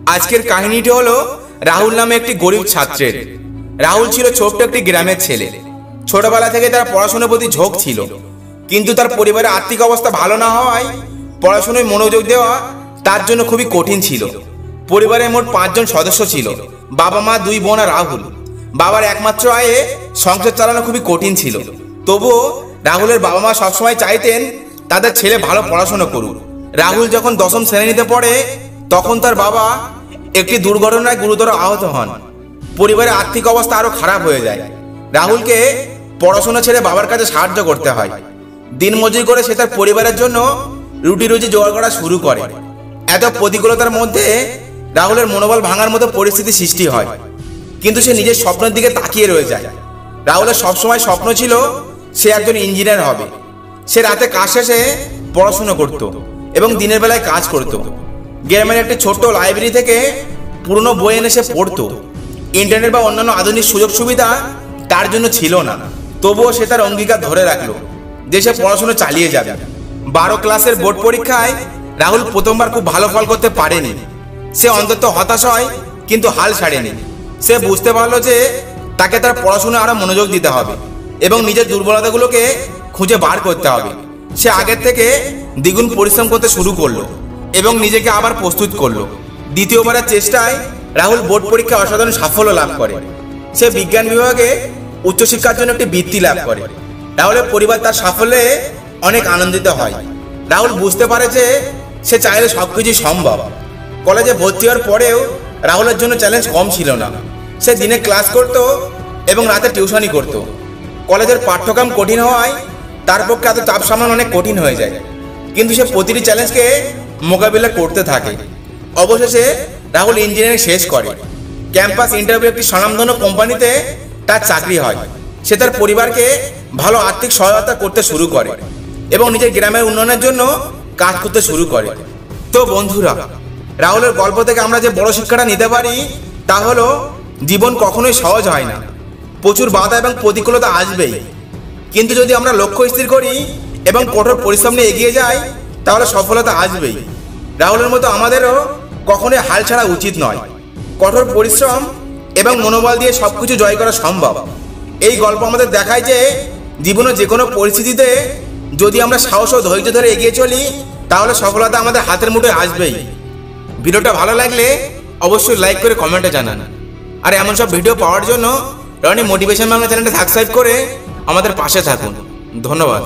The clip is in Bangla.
আজকের কাহিনীটি হলো রাহুল নামে একটি গরিব ছাত্রের। রাহুল ছিল ছোট্ট একটি গ্রামের ছেলে। ছোটবেলা থেকে তার পড়াশোনার প্রতি ঝোঁক ছিল, কিন্তু তার পরিবারের আর্থিক অবস্থা ভালো না হওয়ায় পড়াশোনায় মনোযোগ দেওয়া তার জন্য খুবই কঠিন ছিল। পরিবারে মোট 5 জন সদস্য ছিল, বাবা মা, 2 বোন আর রাহুল। বাবার একমাত্র আয়ে সংসার চালানো খুবই কঠিন ছিল। তবুও রাহুলের বাবা মা সবসময় চাইতেন তাদের ছেলে ভালো পড়াশোনা করুক। রাহুল যখন 10ম শ্রেণীতে পড়ে তখন তার বাবা একটি দুর্ঘটনায় গুরুতর আহত হন। পরিবারের আর্থিক অবস্থা আরো খারাপ হয়ে যায়। রাহুলকে পড়াশোনা ছেড়ে বাবার কাছে সাহায্য করতে হয়। দিনমজুরি করে সে তার পরিবারের জন্য রুটি রুজি জোগাড় করা শুরু করে। এত প্রতিকূলতার মধ্যে রাহুলের মনোবল ভাঙার মতো পরিস্থিতি সৃষ্টি হয়, কিন্তু সে নিজের স্বপ্নের দিকে তাকিয়ে রয়ে যায়। রাহুলের সবসময় স্বপ্ন ছিল সে একজন ইঞ্জিনিয়ার হবে। সে রাতে কাজ শেষে পড়াশোনা করত এবং দিনের বেলায় কাজ করত। গ্রামের একটি ছোট্ট লাইব্রেরি থেকে পুরনো বই এনে সে পড়তো। ইন্টারনেট বা অন্যান্য আধুনিক সুযোগ সুবিধা তার জন্য ছিল না, তবুও সে তার অঙ্গীকার ধরে রাখলো যে সে পড়াশোনা চালিয়ে যাবে। 12 ক্লাসের বোর্ড পরীক্ষায় রাহুল প্রথমবার খুব ভালো ফল করতে পারেনি। সে অন্তত হতাশ হয়, কিন্তু হাল ছাড়েনি। সে বুঝতে পারলো যে তাকে তার পড়াশোনা আরো মনোযোগ দিতে হবে এবং নিজের দুর্বলতাগুলোকে খুঁজে বার করতে হবে। সে আগের থেকে দ্বিগুণ পরিশ্রম করতে শুরু করলো এবং নিজেকে আবার প্রস্তুত করলো। দ্বিতীয়বারের চেষ্টায় রাহুল বোর্ড পরীক্ষায় অসাধারণ সাফল্য লাভ করে। সে বিজ্ঞান বিভাগে উচ্চশিক্ষার জন্য একটি বৃত্তি লাভ করে। রাহুলের পরিবার তার সাফল্যে অনেক আনন্দিত হয়। রাহুল বুঝতে পারে যে সে চাইলে সবকিছু সম্ভব। কলেজে ভর্তি হওয়ার পরেও রাহুলের জন্য চ্যালেঞ্জ কম ছিল না। সে দিনে ক্লাস করত এবং রাতে টিউশনই করত। কলেজের পাঠ্যক্রম কঠিন হওয়ায় তার পক্ষে এত চাপ সামলানো অনেক কঠিন হয়ে যায়, কিন্তু সে প্রতিটি চ্যালেঞ্জকে মোকাবিলা করতে থাকে। অবশেষে রাহুল ইঞ্জিনিয়ারিং শেষ করে। ক্যাম্পাস ইন্টারভিউ একটি স্বনামধন্য কোম্পানিতে তার চাকরি হয়। সে তার পরিবারকে ভালো আর্থিক সহায়তা করতে শুরু করে এবং নিজের গ্রামের উন্নয়নের জন্য কাজ করতে শুরু করে। তো বন্ধুরা, রাহুলের গল্প থেকে আমরা যে বড় শিক্ষাটা নিতে পারি তা হলো জীবন কখনোই সহজ হয় না। প্রচুর বাধা এবং প্রতিকূলতা আসবেই, কিন্তু যদি আমরা লক্ষ্য স্থির করি এবং কঠোর পরিশ্রম নিয়ে এগিয়ে যাই তাহলে সফলতা আসবেই। রাহুলের মতো আমাদেরও কখনোই হাল ছাড়া উচিত নয়। কঠোর পরিশ্রম এবং মনোবল দিয়ে সবকিছু জয় করা সম্ভব। এই গল্প আমাদের দেখায় যে জীবনের যে কোনো পরিস্থিতিতে যদি আমরা সাহস ও ধৈর্য ধরে এগিয়ে চলি তাহলে সফলতা আমাদের হাতের মুঠোয় আসবেই। ভিডিওটা ভালো লাগলে অবশ্যই লাইক করে কমেন্টে জানান। আর এমন সব ভিডিও পাওয়ার জন্য রনি মোটিভেশন বাংলা চ্যানেলটা সাবস্ক্রাইব করে আমাদের পাশে থাকুন। ধন্যবাদ।